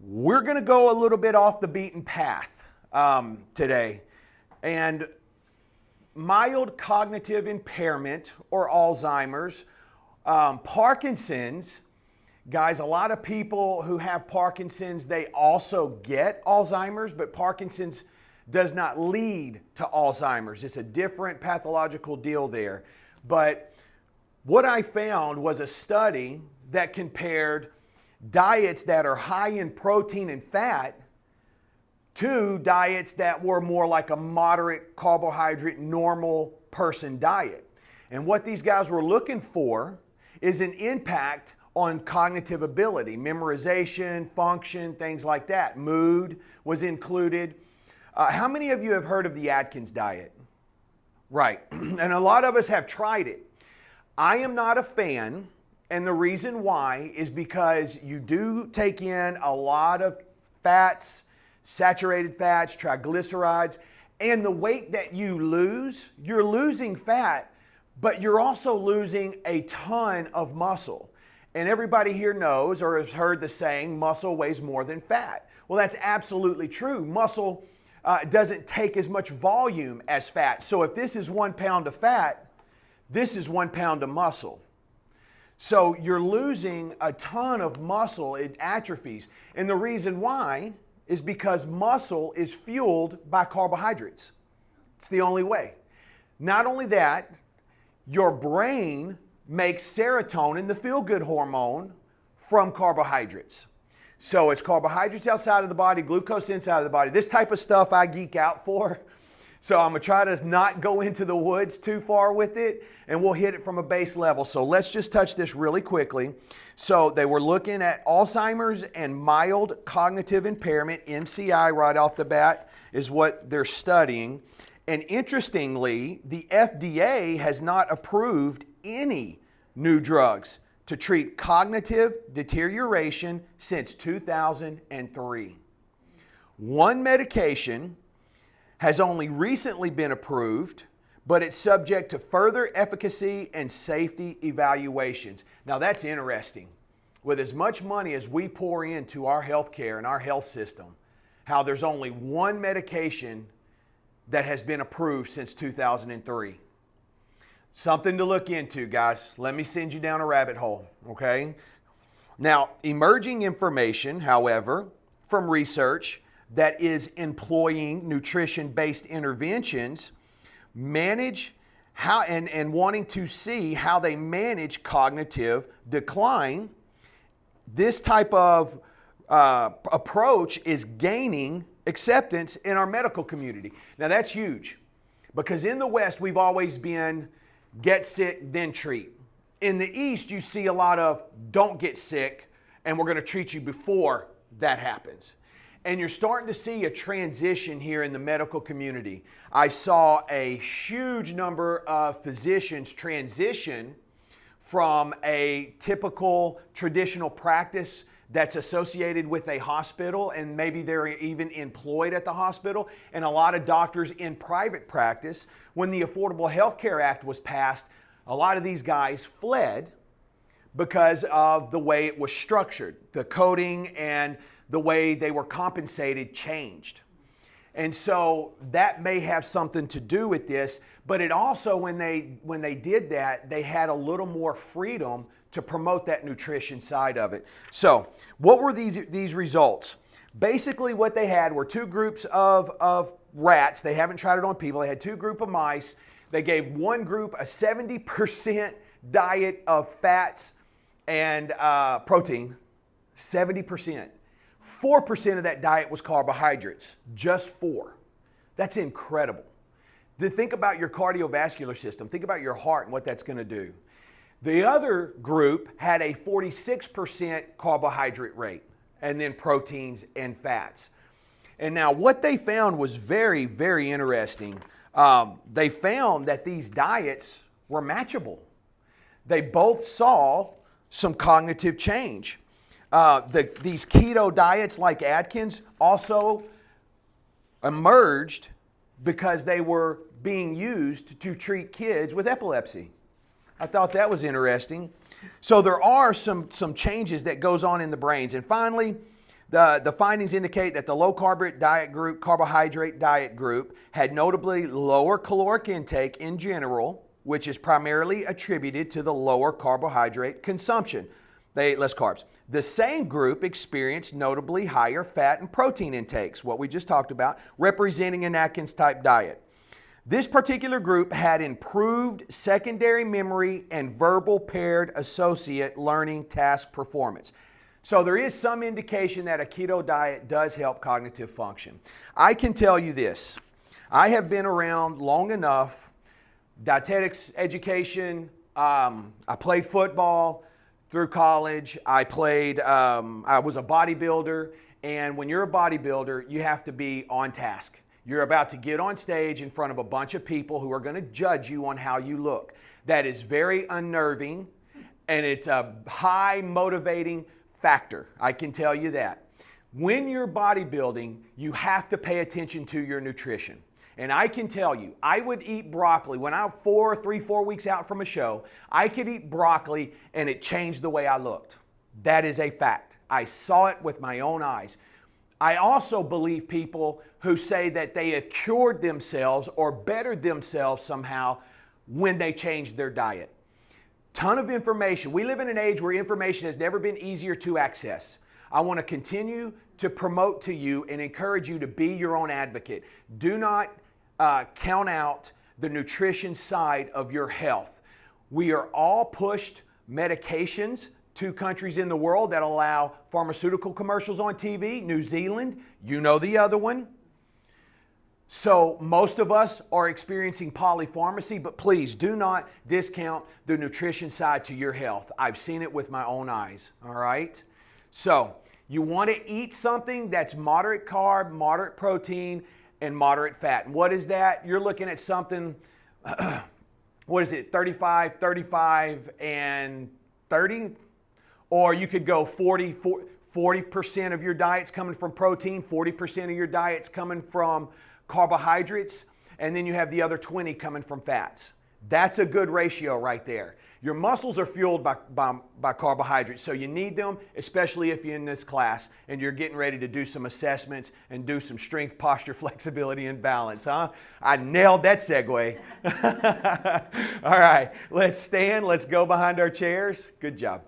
We're going to go a little bit off the beaten path today. And mild cognitive impairment or Alzheimer's, Parkinson's, guys, a lot of people who have Parkinson's, they also get Alzheimer's, but Parkinson's does not lead to Alzheimer's. It's a different pathological deal there. But what I found was a study that compared diets that are high in protein and fat to diets that were more like a moderate carbohydrate, normal person diet. And what these guys were looking for is an impact on cognitive ability, memorization, function, things like that. Mood was included. How many of you have heard of the Adkins diet? Right, and a lot of us have tried it. I am not a fan, and the reason why is because you do take in a lot of fats, saturated fats, triglycerides, and the weight that you lose, you're losing fat, but you're also losing a ton of muscle. And everybody here knows or has heard the saying, muscle weighs more than fat. Well, that's absolutely true. Muscle doesn't take as much volume as fat. So if this is 1 pound of fat, this is 1 pound of muscle. So you're losing a ton of muscle, it atrophies. And the reason why is because muscle is fueled by carbohydrates. It's the only way. Not only that, your brain makes serotonin, the feel-good hormone, from carbohydrates. So it's carbohydrates outside of the body, glucose inside of the body. This type of stuff I geek out for. So I'm going to try to not go into the woods too far with it, and we'll hit it from a base level. So let's just touch this really quickly. So they were looking at Alzheimer's and mild cognitive impairment, MCI right off the bat is what they're studying. And interestingly, the FDA has not approved any new drugs to treat cognitive deterioration since 2003. One medication has only recently been approved, but it's subject to further efficacy and safety evaluations. Now that's interesting. With as much money as we pour into our healthcare and our health system, how there's only one medication that has been approved since 2003. Something to look into, guys. Let me send you down a rabbit hole, okay? Now, emerging information, however, from research that is employing nutrition-based interventions, manage how and wanting to see how they manage cognitive decline. This type of approach is gaining acceptance in our medical community. Now that's huge because in the West we've always been get sick, then treat. In the East you see a lot of don't get sick and we're going to treat you before that happens. And you're starting to see a transition here in the medical community. I saw a huge number of physicians transition from a typical traditional practice that's associated with a hospital, and maybe they're even employed at the hospital, and a lot of doctors in private practice. When the Affordable Health Care Act was passed, a lot of these guys fled because of the way it was structured. The coding and the way they were compensated changed. And so that may have something to do with this, but it also, when they did that, they had a little more freedom to promote that nutrition side of it. So what were these results? Basically what they had were two groups of rats. They haven't tried it on people. They had two groups of mice. They gave one group a 70% diet of fats and protein, 70%. 4% of that diet was carbohydrates, just 4. That's incredible. To think about your cardiovascular system, think about your heart and what that's going to do. The other group had a 46% carbohydrate rate, and then proteins and fats. And now what they found was very, very interesting. They found that these diets were matchable. They both saw some cognitive change. These keto diets like Adkins also emerged because they were being used to treat kids with epilepsy. I thought that was interesting. So there are some changes that goes on in the brains. And finally, The findings indicate that the low carbohydrate diet group had notably lower caloric intake in general, which is primarily attributed to the lower carbohydrate consumption. They ate less carbs. The same group experienced notably higher fat and protein intakes, what we just talked about, representing an Atkins type diet. This particular group had improved secondary memory and verbal paired associate learning task performance. So there is some indication that a keto diet does help cognitive function. I can tell you this. I have been around long enough, dietetics education, I played football through college. I was a bodybuilder, and when you're a bodybuilder, you have to be on task. You're about to get on stage in front of a bunch of people who are going to judge you on how you look. That is very unnerving, and it's a high motivating factor. I can tell you that. When you're bodybuilding, you have to pay attention to your nutrition. And I can tell you, I would eat broccoli. When I'm 4 weeks out from a show, I could eat broccoli and it changed the way I looked. That is a fact. I saw it with my own eyes. I also believe people who say that they have cured themselves or bettered themselves somehow when they changed their diet. Ton of information. We live in an age where information has never been easier to access. I want to continue to promote to you and encourage you to be your own advocate. Do not count out the nutrition side of your health. We are all pushed medications to countries in the world that allow pharmaceutical commercials on TV. New Zealand, you know the other one. So most of us are experiencing polypharmacy, but please do not discount the nutrition side to your health. I've seen it with my own eyes, all right? So you want to eat something that's moderate carb, moderate protein, and moderate fat. And what is that? You're looking at something, what is it, 35, and 30? Or you could go 40% of your diet's coming from protein, 40% of your diet's coming from carbohydrates, and then you have the other 20 coming from fats. That's a good ratio right there. Your muscles are fueled by carbohydrates, so you need them, especially if you're in this class and you're getting ready to do some assessments and do some strength, posture, flexibility, and balance, huh? I nailed that segue. All right, let's stand. Let's go behind our chairs. Good job.